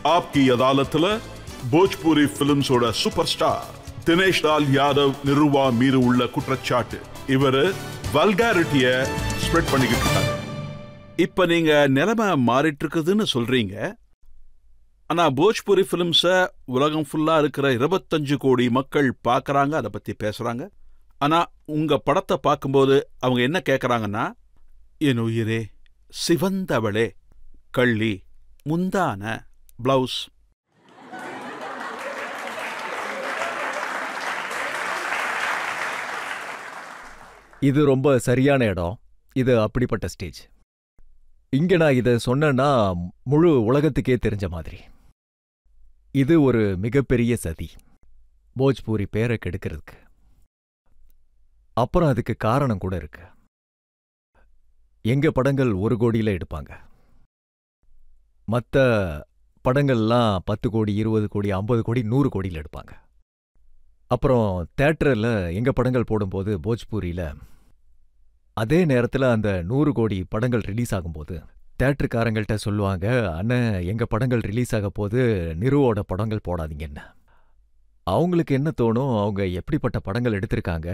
ஆப்கி அதாலத்துல Bhojpuri பிலிம்ஸோட super star Dinesh Lal Yadav நிருவா மீது உள்ள குற்றச்சாட்டு. இவரு வல்காரிட்டிய ஸ்ப்ரெட் பண்ணிக்கிட்டு இருக்காங்க. இப்ப நீங்க நிலைமை மாறிட்டு இருக்குதுன்னு சொல்றீங்க. ஆனா போஜ்பூரி பிலிம்ஸ உலகம் ஃபுல்லா இருக்கிற 25 கோடி மக்கள் பாக்குறாங்க, அதை பத்தி பேசுறாங்க. ஆனா உங்க படத்தை பார்க்கும்போது அவங்க என்ன கேட்கறாங்கன்னா, என் உயிரே, சிவந்தவளே, கள்ளி, முந்தான, பிளவுஸ். இது ரொம்ப சரியான இடம். இது அப்படிப்பட்ட ஸ்டேஜ். இங்க நான் இதை சொன்னேன்னா முழு உலகத்துக்கே தெரிஞ்ச மாதிரி. இது ஒரு மிகப்பெரிய சதி, போஜ்பூரி பேரை கெடுக்கிறதுக்கு. அப்புறம் அதுக்கு காரணம் கூட இருக்கு. எங்க படங்கள் 1 கோடியில எடுப்பாங்க, மற்ற படங்கள்லாம் 10 கோடி, 20 கோடி, 50 கோடி, 100 கோடியில் எடுப்பாங்க. அப்புறம் தியேட்டரில் எங்க படங்கள் போடும்போது போஜ்பூரியில் அதே நேரத்தில் அந்த 100 கோடி படங்கள் ரிலீஸ் ஆகும்போது தியேட்டருக்காரங்கள்ட்ட சொல்லுவாங்க, அண்ணன் எங்க படங்கள் ரிலீஸ் ஆக போது நிருவோட படங்கள் போடாதீங்கன்னு. அவங்களுக்கு என்ன தோணும், அவங்க எப்படிப்பட்ட படங்கள் எடுத்திருக்காங்க,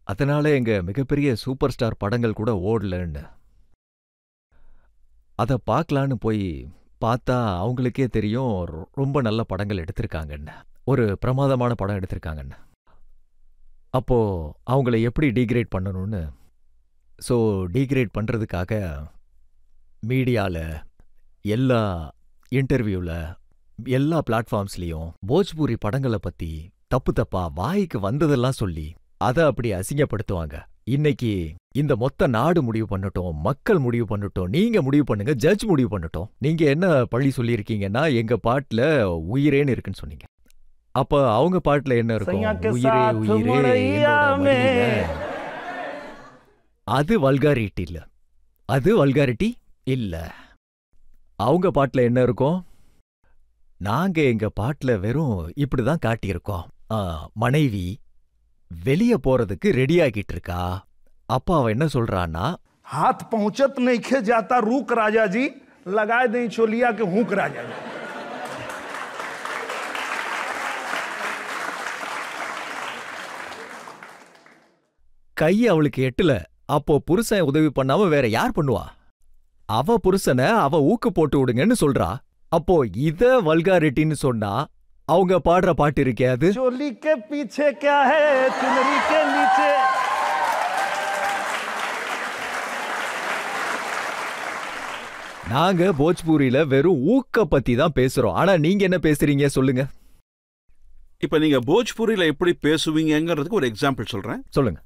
அதனால எங்க மிகப்பெரிய சூப்பர் ஸ்டார் படங்கள் கூட ஓடலன்னு. அதை பார்க்கலான்னு போய் பார்த்தா அவங்களுக்கே தெரியும் ரொம்ப நல்ல படங்கள் எடுத்திருக்காங்கன்னு, ஒரு பிரமாதமான படம் எடுத்திருக்காங்கன்னு. அப்போ அவங்கள எப்படி டீக்ரேட் பண்ணணும்னு, ஸோ டீக்ரேட் பண்ணுறதுக்காக மீடியாவில், எல்லா இன்டர்வியூவில், எல்லா பிளாட்ஃபார்ம்ஸ்லேயும் போஜ்பூரி படங்களை பற்றி தப்பு தப்பா வாய்க்கு வந்ததெல்லாம் சொல்லி அதை அப்படி அசிங்கப்படுத்துவாங்க. இன்னைக்கு இந்த மொத்த நாடு முடிவு பண்ணட்டும், மக்கள் முடிவு பண்ணட்டும், நீங்க முடிவு பண்ணுங்க, ஜட்ஜ் முடிவு பண்ணட்டும். நீங்க என்ன பழி சொல்லியிருக்கீங்கன்னா, எங்க பாட்டுல உயிரேன்னு இருக்குன்னு சொன்னீங்க. அப்ப அவங்க பாட்டுல என்ன இருக்கும், உயிரே உயிரே என்னோட மடியில. அது வல்காரிட்டி இல்ல, அது வல்காரிட்டி இல்ல. அவங்க பாட்டுல என்ன இருக்கும், நாங்க எங்க பாட்டுல வெறும் இப்படிதான் காட்டியிருக்கோம். மனைவி வெளியே போறதுக்கு ரெடி ஆகிட்டு இருக்கா. அப்பா அவ என்ன சொல்றான்னா, हाथ पहुंचत नहीं खे जाता रूक राजा जी, लगाए दें चोलिया के हुक राजा जी. கை அவளுக்கு எட்டல. அப்போ புருஷன் உதவி பண்ணாம வேற யார் பண்ணுவா? அவ புருஷனை அவ ஊக்கு போட்டு விடுங்கன்னு சொல்றா. அப்போ இத வல்காரிட்டின்னு சொன்னா அவங்க பாடுற பாட்டு இருக்கே அது, चोली के पीछे क्या है चुनरी के नीचे. நாங்க போஜ்பூரியில வெறும் ஊக்க பத்தி தான் பேசுறோம். ஆனா நீங்க என்ன பேசுறீங்க சொல்லுங்க. இப்ப நீங்க போஜ்பூரியில எப்படி பேசுவீங்கிறதுக்கு ஒரு எக்ஸாம்பிள் சொல்றேன். சொல்லுங்க.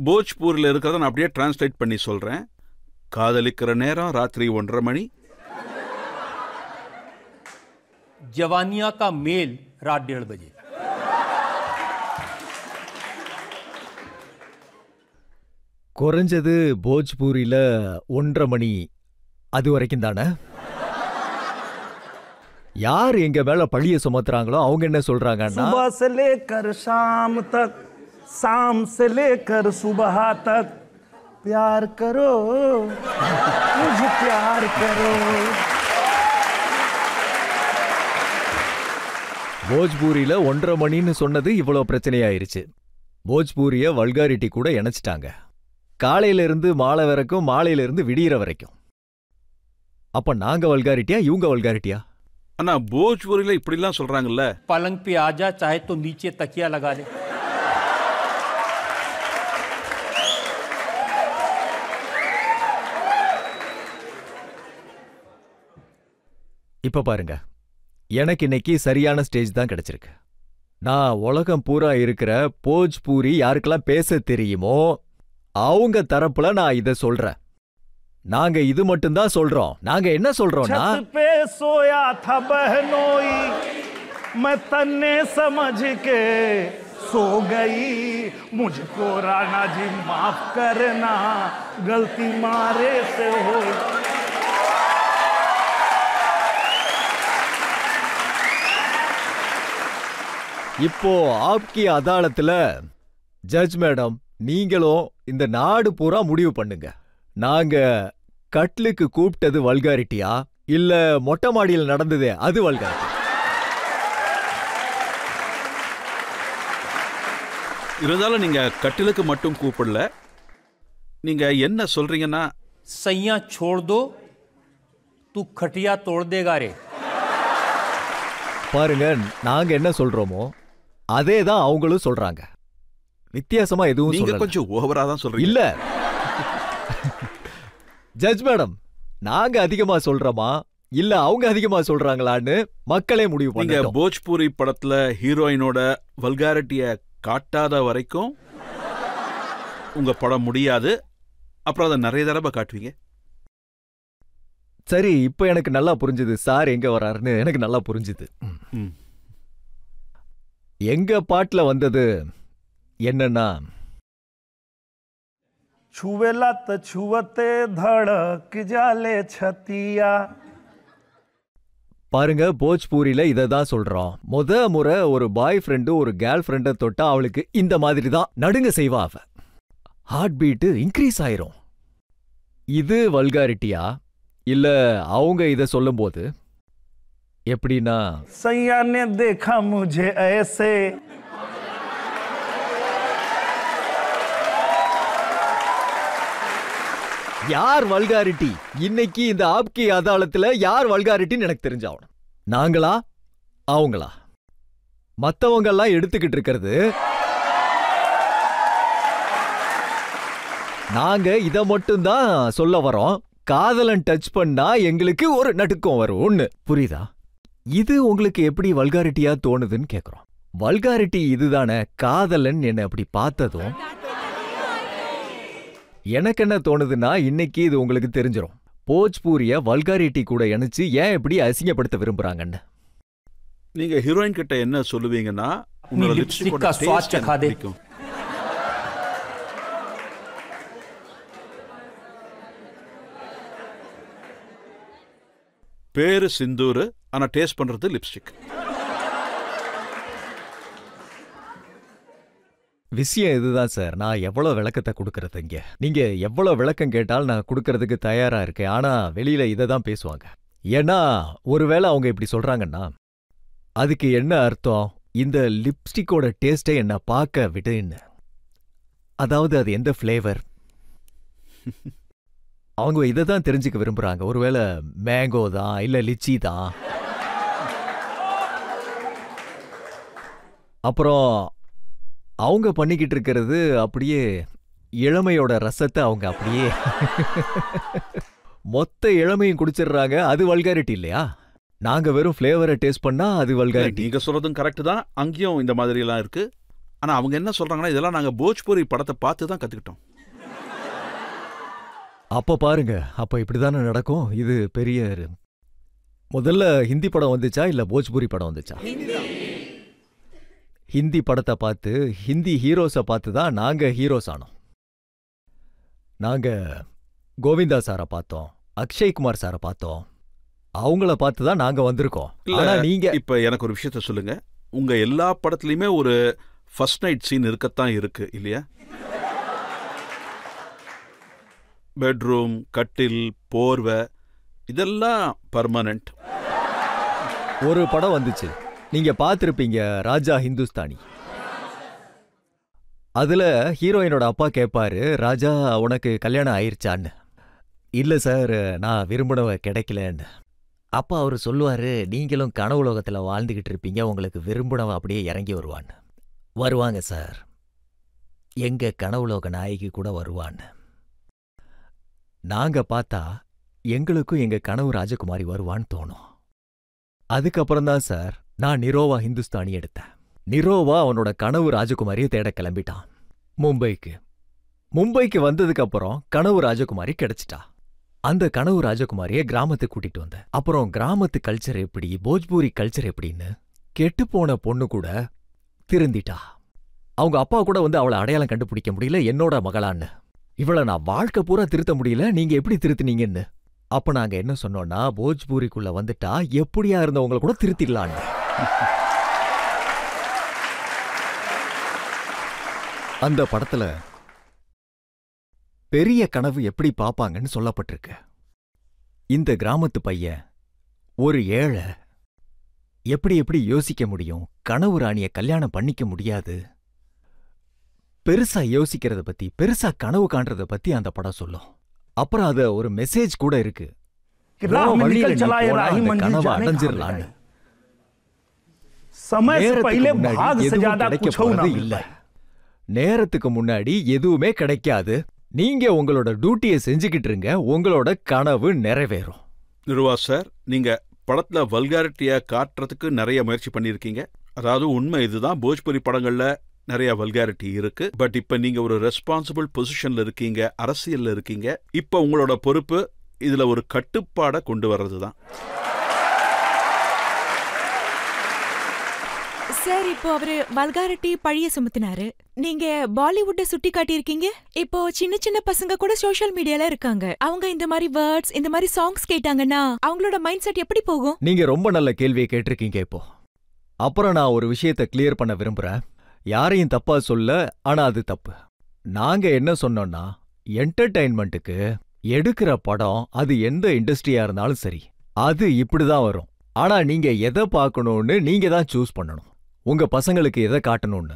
போஜ்பூரில் இருக்கிறத நான் அப்படியே டிரான்ஸ்லேட் பண்ணி சொல்றேன். காதலிக்கிற நேரம் ராத்திரி 1:30 மணி. जवानिया का मेल रात 1:30 बजे. குறைஞ்சது போஜ்பூரியில 1:30 மணி அது வரைக்கும் தானே. யார் எங்க மேல பழிய சுமத்துறாங்களோ அவங்க என்ன சொல்றாங்கன்னா, सुबह से लेकर शाम तक, शाम से लेकर सुबह तक प्यार करो, मुझे प्यार करो. போஜ்பூரியில 1:30 மணின்னு சொன்னது இவ்வளவு பிரச்சனையாயிருச்சு. போஜ்பூரிய வல்காரிட்டி கூட இணைச்சிட்டாங்க. காலையில இருந்து மாலை வரைக்கும், மாலையில இருந்து விடியற வரைக்கும். அப்ப நாங்க வல்காரிட்டியா, இவங்க வல்காரிட்டியா? ஆனா போஜ்பூரியில இப்படிலாம் சொல்றாங்கல்ல, पलंग पे आजा चाहे तो नीचे तकिया लगा ले. இப்ப பாருங்க, எனக்கு இன்னைக்கு சரியான ஸ்டேஜ் தான் கிடைச்சிருக்கு. நான் உலகம் பூரா இருக்கிற போஜ்பூரி யாருக்கெல்லாம் பேச தெரியுமோ அவங்க தரப்புல நான் இத சொல்றேன். நாங்க இது மட்டும்தான் சொல்றோம். நாங்க என்ன சொல்றோம்னா, छत पे सोया था बहनोई, मैं तन्ने समझ के सो गई, मुझको राणा जी माफ करना, गलती मारे से हो. இப்போ ஆப்கி அதாலத்துல ஜட்ஜ் மேடம், நீங்களும் இந்த நாடு பூரா முடிவு பண்ணுங்க. நாங்க கட்லுக்கு கூப்பிட்டது வல்காரிட்டியா, இல்ல மொட்டை மாடியில் நடந்ததே அது வல்காரிட்டி? இருந்தாலும் நீங்க கட்டிலுக்கு மட்டும் கூப்பிடல. நீங்க என்ன சொல்றீங்கன்னா, सैया छोड़ दो तू खटिया तोड़ देगा रे. பாருங்க, நாங்க என்ன சொல்றோமோ அதே தான் அவங்களும் சொல்றாங்க. வித்தியாசமா எதுவும் நீங்க சொல்லல. கொஞ்சம் ஓவரா தான் சொல்றீங்க. இல்ல ஜட்ஜ் மேடம், நாங்க அதிகமா சொல்றோமா இல்ல அவங்க அதிகமா சொல்றாங்களான்னு மக்களே முடிவு நீங்க பண்ணட்டும். போஜ்பூரி படத்துல ஹீரோயினோட வல்காரிட்டிய காட்டாத வரைக்கும் உங்க படம் முடியாது. அப்புறம் அதை நிறைய தடவை காட்டுவீங்க. சரி, இப்ப எனக்கு நல்லா புரிஞ்சுது சார் எங்க வராருன்னு. எனக்கு நல்லா புரிஞ்சுது. எங்க பாட்டுல வந்தது என்னன்னா, छुवेला त छुवते धड़क जाले छतिया. பாருங்க, போஜ்பூரியில இதை தான் சொல்றோம். முறை ஒரு பாய் ஃப்ரெண்டு ஒரு கேர்ள் ஃப்ரெண்டை தொட்டா அவளுக்கு இந்த மாதிரி தான் நடுங்க செய்வா. அவ ஹார்ட் பீட்டு இன்க்ரீஸ் ஆயிரும். இது வல்காரிட்டியா இல்ல அவங்க இதை சொல்லும் போது எப்படின்னா, सैया ने देखा मुझे ऐसे. யார் வல்காரிட்டி? இன்னைக்கு இந்த ஆப்கி அதாலத்துல யார் வல்காரிட்டின்னு எனக்கு தெரிஞ்சாகணும். நாங்களா அவங்களா? மத்தவங்க எல்லாம் எடுத்துக்கிட்டு இருக்கிறது நாங்க இத மட்டும்தான் சொல்ல வரோம். காதலன் டச் பண்ணா எங்களுக்கு ஒரு நடுக்கம் வரும் ஒண்ணு. புரியுதா? இது உங்களுக்கு எப்படி வல்காரிட்டியா தோணுதுன்னு கேக்குறோம். வல்காரிட்டி இதுதானே. காதலன் என்ன அப்படி பார்த்ததும் எனக்கு என்ன தோணுதுன்னா, இன்னைக்கு இது உங்களுக்கு தெரிஞ்சிடும். போஜ்பூரிய வல்காரிட்டி கூட இணைச்சு ஏன் இப்படி அசிங்கப்படுத்த விரும்புறாங்கன்னு. நீங்க ஹீரோயின் கிட்ட என்ன சொல்லுவீங்கன்னா, अपनी लिपस्टिक का स्वाद चखा दे. பேரு சிந்தூர், ஆனா டேஸ்ட் பண்றது லிப்ஸ்டிக். விஷயம் இதுதான் சார். நான் எவ்வளவு விளக்கத்தை கொடுக்கறது இங்க. நீங்க எவ்வளவு விளக்கம் கேட்டால் நான் கொடுக்கறதுக்கு தயாரா இருக்கேன். ஆனா வெளியில இதை தான் பேசுவாங்க. ஏன்னா ஒருவேளை அவங்க இப்படி சொல்றாங்கன்னா அதுக்கு என்ன அர்த்தம்? இந்த லிப்ஸ்டிக்கோட டேஸ்டை என்ன பார்க்க விடுன்னு. அதாவது அது எந்த ஃப்ளேவர், அவங்க இதை தான் தெரிஞ்சுக்க விரும்புறாங்க. ஒருவேளை மேங்கோ தான் இல்ல லிச்சி தான். அப்புறம் அவங்க பண்ணிக்கிட்டு இருக்கிறது அப்படியே இளமையோட ரசத்தை அவங்க அப்படியே மொத்த இளமையும் குடிச்சிடுறாங்க. அது வல்காரிட்டி இல்லையா? நாங்க வெறும் ஃப்ளேவரை டேஸ்ட் பண்ணா அது வல்காரிட்டி. நீங்க சொல்றதும் கரெக்ட் தான். அங்கேயும் இந்த மாதிரி எல்லாம் இருக்கு. ஆனா அவங்க என்ன சொல்றாங்கன்னா, இதெல்லாம் நாங்க போஜ்பூரி படத்தை பார்த்து தான் கத்துக்கிட்டோம். அப்ப பாருங்க, அப்ப இப்படிதானே நடக்கும். இது பெரிய முதல்ல ஹிந்தி படம் வந்துச்சா இல்ல போஜ்பூரி படம் வந்துச்சா? ஹிந்தி படத்தை பார்த்து ஹிந்தி ஹீரோஸை பார்த்து தான் நாங்க ஹீரோஸ் ஆனோம். நாங்க கோவிந்தா சாரை பார்த்தோம், அக்ஷய்குமார் சாரை பார்த்தோம். அவங்கள பார்த்து தான் நாங்க வந்திருக்கோம். ஆனா நீங்க இப்ப எனக்கு ஒரு விஷயத்த சொல்லுங்க. உங்க எல்லா படத்துலயுமே ஒரு ஃபர்ஸ்ட் நைட் சீன் இருக்கத்தான் இருக்கு இல்லையா? பெட்ரூம், கட்டில், போர்வை, இதெல்லாம் பர்மனன்ட். ஒரு படம் வந்துச்சு, நீங்க பார்த்திருப்பீங்க, ராஜா ஹிந்துஸ்தானி. அதுல ஹீரோயினோட அப்பா கேட்பாரு, ராஜா உனக்கு கல்யாணம் ஆயிருச்சான்னு. இல்ல சார், நான் விரும்பினவ கிடைக்கலன்னு. அப்பா அவரு சொல்லுவாரு, நீங்களும் கனவுலோகத்துல வாழ்ந்துகிட்டு இருப்பீங்க, உங்களுக்கு விரும்பினவ அப்படியே இறங்கி வருவான்னு. வருவாங்க சார், எங்க கனவுலோக நாயகி கூட வருவான்னு. நாங்க பார்த்தா எங்களுக்கும் எங்க கனவு ராஜகுமாரி வருவான்னு தோணும். அதுக்கப்புறம் தான் சார் நான் நிரோவா ஹிந்துஸ்தானி எடுத்தேன். நிரோவா அவனோட கனவு ராஜகுமாரியை தேட கிளம்பிட்டான் மும்பைக்கு. மும்பைக்கு வந்ததுக்கு அப்புறம் கனவு ராஜகுமாரி கிடைச்சிட்டா. அந்த கனவு ராஜகுமாரியை கிராமத்துக்கு கூட்டிட்டு வந்தேன். அப்புறம் கிராமத்து கல்ச்சர் எப்படி, போஜ்பூரி கல்ச்சர் எப்படின்னு கெட்டுப்போன பொண்ணு கூட திருந்திட்டா. அவங்க அப்பா கூட வந்து அவளை அடையாளம் கண்டுபிடிக்க முடியல, என்னோட மகளான்னு. இவளை நான் வாழ்க்கை பூரா திருத்த முடியல, நீங்க எப்படி திருத்தினீங்கன்னு. அப்ப நாங்க என்ன சொன்னோம்னா, போஜ்பூரிக்குள்ள வந்துட்டா எப்படியா இருந்தவங்களை கூட திருத்திடலான்னு. அந்த படத்துல பெரிய கனவு எப்படி பாப்பாங்கன்னு சொல்லப்பட்டிருக்கு. இந்த கிராமத்து பையன் ஒரு ஏழை எப்படி யோசிக்க முடியும்? கனவு ராணிய கல்யாணம் பண்ணிக்க முடியாது. பெருசா யோசிக்கிறத பத்தி, பெருசா கனவு காண்றத பத்தி அந்த படம் சொல்லும். அப்புறம் அது ஒரு மெசேஜ் கூட இருக்கு. கனவை அடைஞ்சிடலான்னு. நேரத்துக்கு முன்னாடி எதுவுமே கிடைக்காது. நீங்க உங்களோட டியூட்டியை செஞ்சுக்கிட்டு இருங்க, உங்களோட கனவு நிறைவேறும். நிருவா சார், நீங்க படத்துல வல்காரிட்டிய காட்டுறதுக்கு நிறைய முயற்சி பண்ணிருக்கீங்க. அதாவது உண்மை இதுதான், போஜ்புரி படங்கள்ல நிறைய வல்காரிட்டி இருக்கு. பட் இப்ப நீங்க ஒரு ரெஸ்பான்சிபிள் பொசிஷன்ல இருக்கீங்க, அரசியல்ல இருக்கீங்க. இப்ப உங்களோட பொறுப்பு இதுல ஒரு கட்டுப்பாட கொண்டு வர்றதுதான். சார், இப்போ அவரு வல்காரிட்டி பழிய சுமத்தினாரு. நீங்க பாலிவுட்ட சுட்டி காட்டியிருக்கீங்க. இப்போ சின்ன சின்ன பசங்க கூட சோஷியல் மீடியால இருக்காங்க. அவங்க இந்த மாதிரி வேர்ட்ஸ், இந்த மாதிரி சாங்ஸ் கேட்டாங்கன்னா அவங்களோட மைண்ட் செட் எப்படி போகும்? நீங்க ரொம்ப நல்ல கேள்வியை கேட்டிருக்கீங்க. இப்போ அப்புறம் நான் ஒரு விஷயத்தை கிளியர் பண்ண விரும்புறேன். யாரையும் தப்பா சொல்ல, ஆனா அது தப்பு. நாங்க என்ன சொன்னோம்னா, என்டர்டெயின்மெண்ட்டுக்கு எடுக்கிற படம் அது எந்த இண்டஸ்ட்ரியா இருந்தாலும் சரி, அது இப்படிதான் வரும். ஆனா நீங்க எதை பார்க்கணும்னு நீங்க தான் சூஸ் பண்ணணும். உங்க பசங்களுக்கு எதை காட்டணும்னு.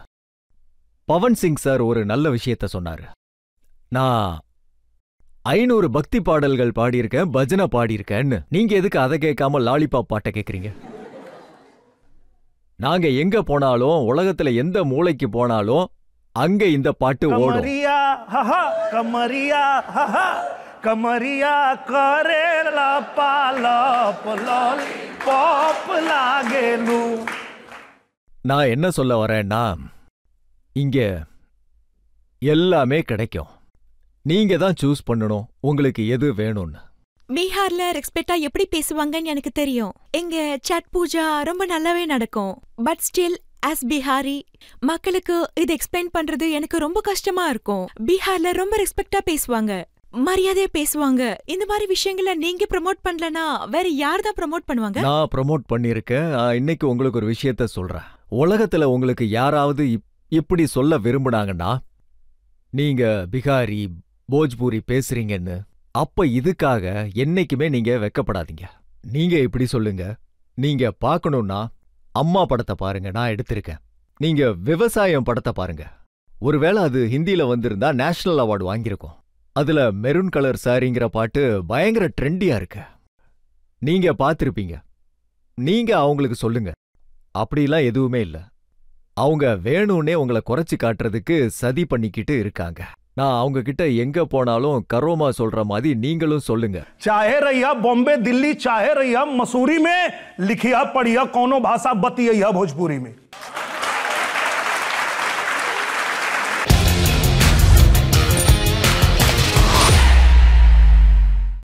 பவன் சிங் சார் ஒரு நல்ல விஷயத்த சொன்னாரு. நான் 500 பக்தி பாடல்கள் பாடியிருக்கேன், பஜனை பாடியிருக்கேன்னு. நீங்க எதுக்கு அதை கேட்காம லாலிபாப் பாட்டை கேட்குறீங்க? நாங்க எங்க போனாலும், உலகத்துல எந்த மூளைக்கு போனாலும் அங்க இந்த பாட்டு ஓடும். कमरिया करेला पालप लॉलीपॉप लागेलू. நான் என்ன சொல்ல வரேன்னா, இங்க எல்லாமே கிடைக்கும். நீங்க தான் சூஸ் பண்ணணும் உங்களுக்கு எது வேணும்னு. பீகார்ல ரெஸ்பெக்டா எப்படி பேசுவாங்கன்னு எனக்கு தெரியும். எங்க சட் பூஜா ரொம்ப நல்லாவே நடக்கும். பட் ஸ்டில் ஆஸ் பிஹாரி மக்களுக்கு இது எக்ஸ்பிளைன் பண்றது எனக்கு ரொம்ப கஷ்டமா இருக்கும். பீகார்ல ரொம்ப ரெஸ்பெக்டா பேசுவாங்க, மரியாதையா பேசுவாங்க. இந்த மாதிரி விஷயங்களை நீங்க ப்ரோமோட் பண்ணலனா வேற யார் தான் ப்ரோமோட் பண்ணுவாங்க? நான் ப்ரோமோட் பண்ணிருக்கேன். இன்னைக்கு உங்களுக்கு ஒரு விஷயத்த சொல்றேன். உலகத்துல உங்களுக்கு யாராவது இப்படி சொல்ல விரும்புனாங்கன்னா, நீங்க பிகாரி போஜ்பூரி பேசுறீங்கன்னு, அப்ப இதுக்காக என்னைக்குமே நீங்க வெக்கப்படாதீங்க. நீங்க இப்படி சொல்லுங்க, நீங்க பார்க்கணும்னா அம்மா படத்தை பாருங்க, நான் எடுத்திருக்கேன். நீங்க விவசாயம் படத்தை பாருங்க. ஒருவேளை அது ஹிந்தியில வந்திருந்தா நேஷனல் அவார்டு வாங்கியிருக்கும். அதுல மெரூன் கலர் சாரிங்கிற பாட்டு பயங்கர ட்ரெண்டியா இருக்கு. நீங்க பார்த்திருப்பீங்க. நீங்க அவங்களுக்கு சொல்லுங்க, அப்படிலாம் எதுவுமே இல்ல. அவங்க வேணும்னே உங்களை குறைச்சு காட்டுறதுக்கு சதி பண்ணிக்கிட்டு இருக்காங்க. நான் அவங்க கிட்ட எங்க போனாலும் கரோமா சொல்ற மாதிரி நீங்களும் சொல்லுங்க. चाहे रहिया बॉम्बे दिल्ली, चाहे रहिया मसूरी में, लिखिया पढ़िया कोनो भाषा बतिया भोजपुरी में.